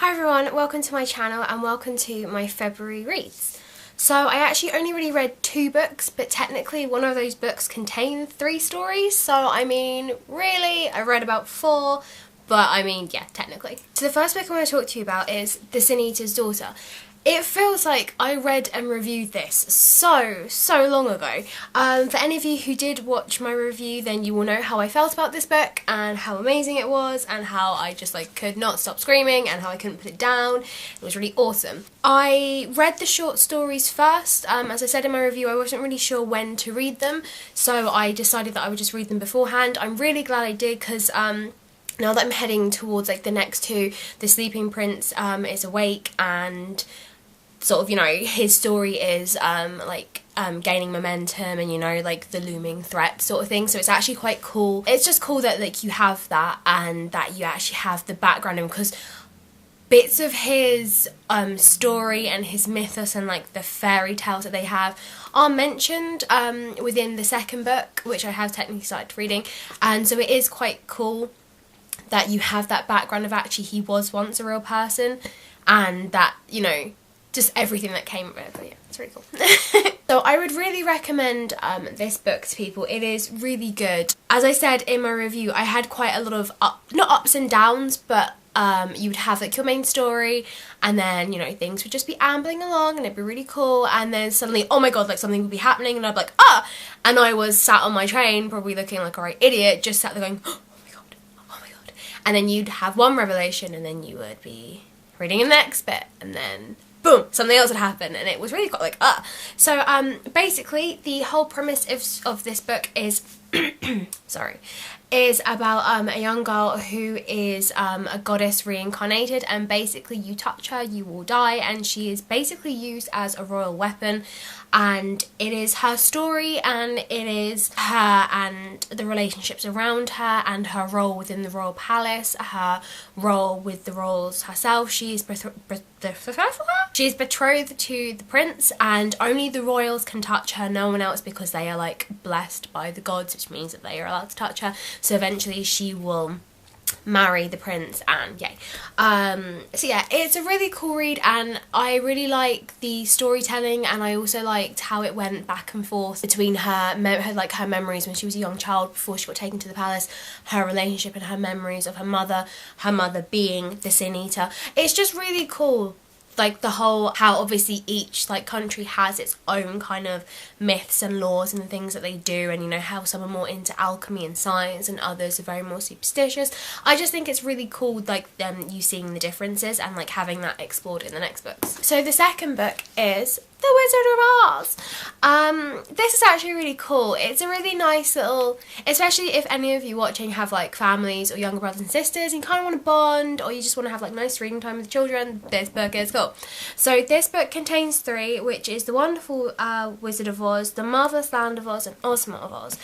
Hi everyone, welcome to my channel and welcome to my February reads. So I actually only really read 2 books, but technically one of those books contained 3 stories, so I mean, really, I read about 4, but I mean, yeah, technically. So the first book I want to talk to you about is This Anita's Daughter. It feels like I read and reviewed this so long ago. For any of you who did watch my review, then you will know how I felt about this book and how amazing it was and how I just could not stop screaming and how I couldn't put it down. It was really awesome. I read the short stories first. As I said in my review, I wasn't really sure when to read them, so I decided that I would just read them beforehand. I'm really glad I did because now that I'm heading towards the next 2, the Sleeping Prince is awake and sort of, his story is gaining momentum and the looming threat sort of thing, so it's actually quite cool. It's just cool that you have that and that you actually have the background of him, because bits of his story and his mythos and the fairy tales that they have are mentioned within the second book, which I have technically started reading, and so it is quite cool that you have that background of actually he was once a real person and that, just everything that came with it. But yeah, it's really cool. So I would really recommend this book to people. It is really good. As I said in my review, I had quite a lot of not ups and downs, but you would have your main story and then things would just be ambling along and it'd be really cool, and then suddenly, oh my god, something would be happening and I'd be like, ah, and I was sat on my train probably looking like a right idiot, just sat there going, oh my god, and then you'd have one revelation and then you would be reading the next bit and then boom, something else had happened, and it was really quite So basically the whole premise of this book is sorry, is about a young girl who is a goddess reincarnated, and basically you touch her, you will die, and she is basically used as a royal weapon, and it is her story and it is her and the relationships around her and her role within the royal palace, her role with the royals herself. She is betrothed to the prince, and only the royals can touch her, no one else, because they are blessed by the gods, which means that they are allowed to touch her. So eventually she will marry the prince, and yay. So yeah, it's a really cool read and I really like the storytelling, and I also liked how it went back and forth between her memories when she was a young child before she got taken to the palace, her relationship and her memories of her mother being this Anita. It's just really cool, the whole, how obviously each country has its own kind of myths and laws and the things that they do, and how some are more into alchemy and science and others are very more superstitious. I just think it's really cool you seeing the differences and having that explored in the next books. So the second book is The Wizard of Oz. This is actually really cool. It's a really nice little, especially if any of you watching have families or younger brothers and sisters and you kind of want to bond, or you just want to have nice reading time with children, this book is cool. So this book contains 3, which is The Wonderful Wizard of Oz, The Marvelous Land of Oz, and Ozma of Oz.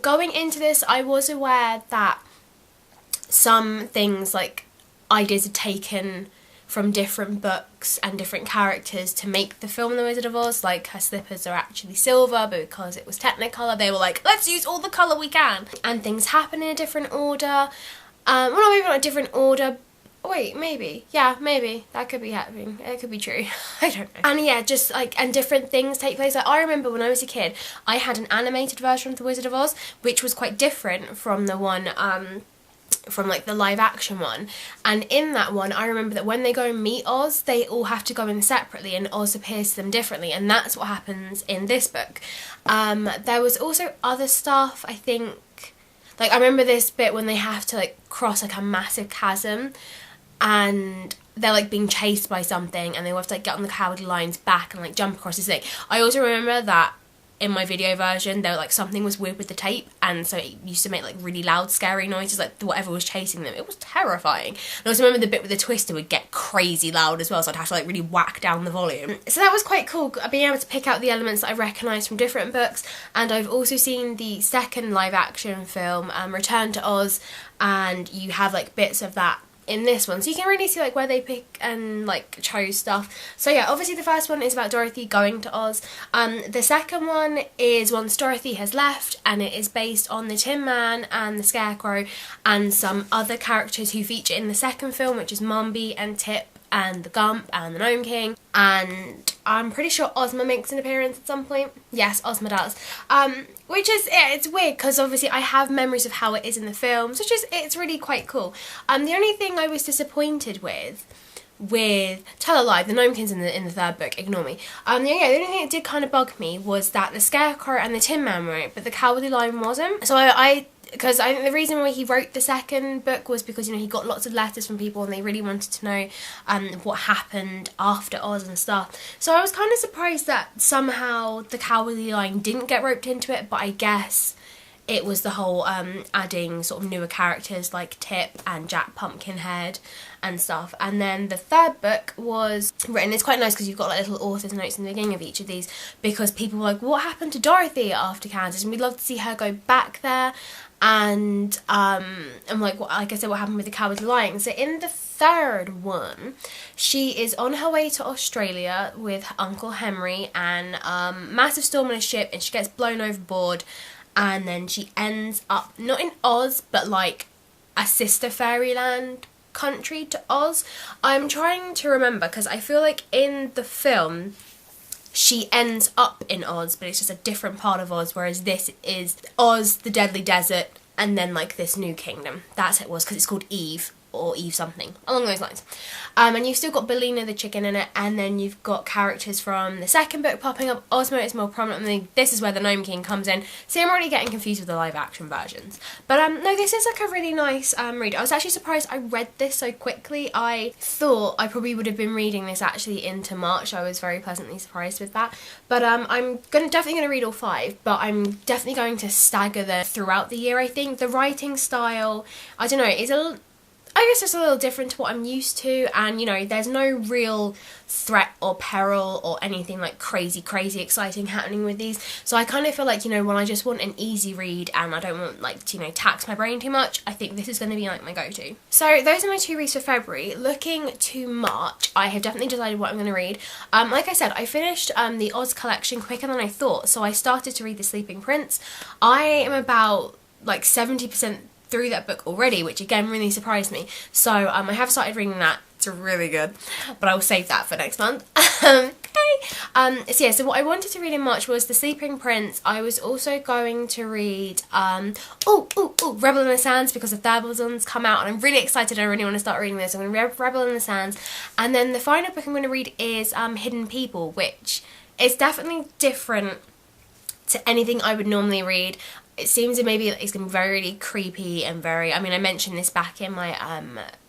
Going into this, I was aware that some things ideas are taken from different books and different characters to make the film The Wizard of Oz. Her slippers are actually silver, but because it was Technicolor, they were let's use all the colour we can. And things happen in a different order. Well, maybe not a different order. Wait, maybe. Yeah, maybe. That could be happening. It could be true. I don't know. And yeah, just and different things take place. I remember when I was a kid, I had an animated version of The Wizard of Oz, which was quite different from the one, from the live action one, and in that one I remember that when they go and meet Oz, they all have to go in separately and Oz appears to them differently, and that's what happens in this book. There was also other stuff, I think, I remember this bit when they have to cross a massive chasm and they're being chased by something and they have to get on the Cowardly Lion's back and jump across this thing. I also remember that in my video version there something was weird with the tape, and so it used to make really loud scary noises, whatever was chasing them. It was terrifying. And I also remember the bit with the twister would get crazy loud as well, so I'd have to really whack down the volume. So that was quite cool, being able to pick out the elements that I recognised from different books. And I've also seen the second live action film, Return to Oz, and you have bits of that in this one, so you can really see like where they pick and like chose stuff. So yeah, obviously the first one is about Dorothy going to Oz. The second one is once Dorothy has left, and it is based on the Tin Man and the Scarecrow and some other characters who feature in the second film, which is Mombi and Tip and the Gump and the Gnome King, and I'm pretty sure Ozma makes an appearance at some point. Yes, Ozma does. Which is, yeah, it's weird because obviously I have memories of how it is in the films, which is, it's really quite cool. The only thing I was disappointed with Tell a Lie, the Gnome King's in the third book, ignore me. The only thing that did kind of bug me was that the Scarecrow and the Tin Man were it, but the Cowardly Lion wasn't. So because I think the reason why he wrote the second book was because, you know, he got lots of letters from people and they really wanted to know what happened after Oz and stuff. So I was kind of surprised that somehow the Cowardly Lion didn't get roped into it, but I guess it was the whole adding sort of newer characters like Tip and Jack Pumpkinhead and stuff. And then the third book was written, it's quite nice because you've got like little author's notes in the beginning of each of these, because people were like, what happened to Dorothy after Kansas? And we'd love to see her go back there. And I'm like, like I said, what happened with the Cowardly Lion? So in the third one, she is on her way to Australia with Uncle Henry, and massive storm on a ship, and she gets blown overboard, and then she ends up not in Oz, but like a sister fairyland country to Oz. I'm trying to remember because I feel like in the film she ends up in Oz, but it's just a different part of Oz, whereas this is Oz, the Deadly Desert, and then like this new kingdom. That's how it was, because it's called Eve, or Eve something, along those lines. And you've still got Bellina the chicken in it, and then you've got characters from the second book popping up. Ozma is more prominently. This is where the Gnome King comes in. See, I'm already getting confused with the live action versions. But no, this is like a really nice read. I was actually surprised I read this so quickly. I thought I probably would have been reading this actually into March. I was very pleasantly surprised with that. But I'm definitely going to read all 5, but I'm definitely going to stagger them throughout the year, I think. The writing style, I don't know, is I guess it's a little different to what I'm used to, and you know, there's no real threat or peril or anything like crazy exciting happening with these. So I kind of feel like, you know, when I just want an easy read and I don't want like to, you know, tax my brain too much, I think this is going to be like my go-to. So those are my 2 reads for February. Looking to March, I have definitely decided what I'm going to read. Like I said, I finished the Oz collection quicker than I thought, so I started to read The Sleeping Prince. I am about like 70% through that book already, which again really surprised me. So I have started reading that. It's really good, but I will save that for next month. Okay. So yeah, so what I wanted to read in March was The Sleeping Prince. I was also going to read Rebel in the Sands, because the third one's come out and I'm really excited. I really want to start reading this. I'm going to read Rebel in the Sands, and then the final book I'm going to read is Hidden People, which is definitely different to anything I would normally read. It seems that maybe it's going to be very really creepy and very, I mean, I mentioned this back in my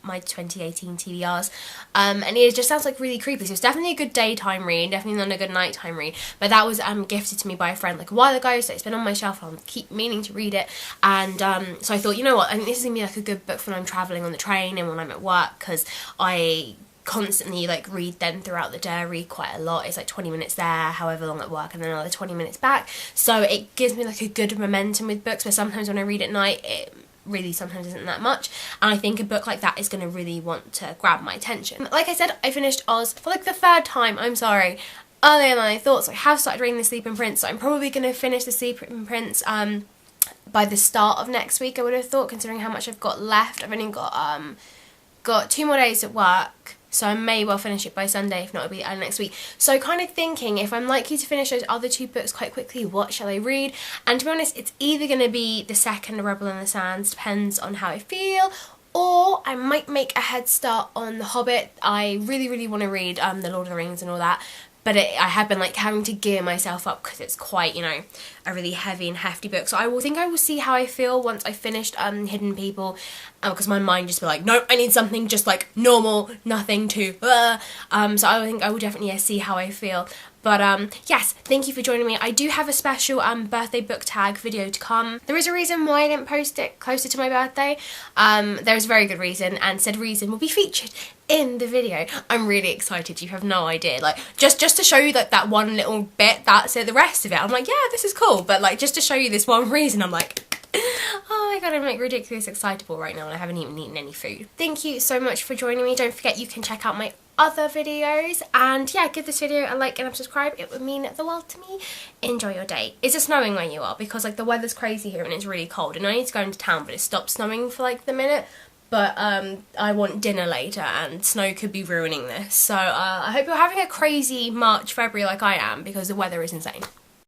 my 2018 TBRs, and it just sounds like really creepy. So it's definitely a good daytime read, definitely not a good nighttime read, but that was gifted to me by a friend like a while ago, so it's been on my shelf and I'll keep meaning to read it. And so I thought, you know what, I think this is going to be like a good book for when I'm travelling on the train and when I'm at work, because I constantly like read them throughout the day. I read quite a lot. It's like 20 minutes there, however long at work, and then another 20 minutes back, so it gives me like a good momentum with books, where sometimes when I read at night it really sometimes isn't that much, and I think a book like that is going to really want to grab my attention. Like I said, I finished Oz for like the 3rd time, I'm sorry, earlier than I thought, so I have started reading The Sleeping Prince, so I'm probably going to finish The Sleeping Prince by the start of next week, I would have thought, considering how much I've got left. I've only got 2 more days at work, so I may well finish it by Sunday, if not it'll be next week. So kind of thinking, if I'm likely to finish those other 2 books quite quickly, what shall I read? And to be honest, it's either going to be the second Rebel in the Sands, depends on how I feel, or I might make a head start on The Hobbit. I really want to read The Lord of the Rings and all that, but I have been like having to gear myself up because it's quite, you know, a really heavy and hefty book. So I will see how I feel once I finished Hidden People, because my mind just be like, no, I need something just like normal, nothing too so I think I will definitely see how I feel. But yes, thank you for joining me. I do have a special birthday book tag video to come. There is a reason why I didn't post it closer to my birthday. There's a very good reason, and said reason will be featured in the video. I'm really excited, you have no idea. Like, just to show you that one little bit, that's it. The rest of it, I'm like, yeah, this is cool. But like, just to show you this one reason, I'm like, Oh my god, I'm like ridiculously excitable right now and I haven't even eaten any food. Thank you so much for joining me. Don't forget you can check out my other videos, and yeah, give this video a like and a subscribe. It would mean the world to me. Enjoy your day. Is it snowing where you are? Because like the weather's crazy here and it's really cold, and I need to go into town, but it stopped snowing for like the minute. But I want dinner later and snow could be ruining this. So I hope you're having a crazy March, February like I am, because the weather is insane.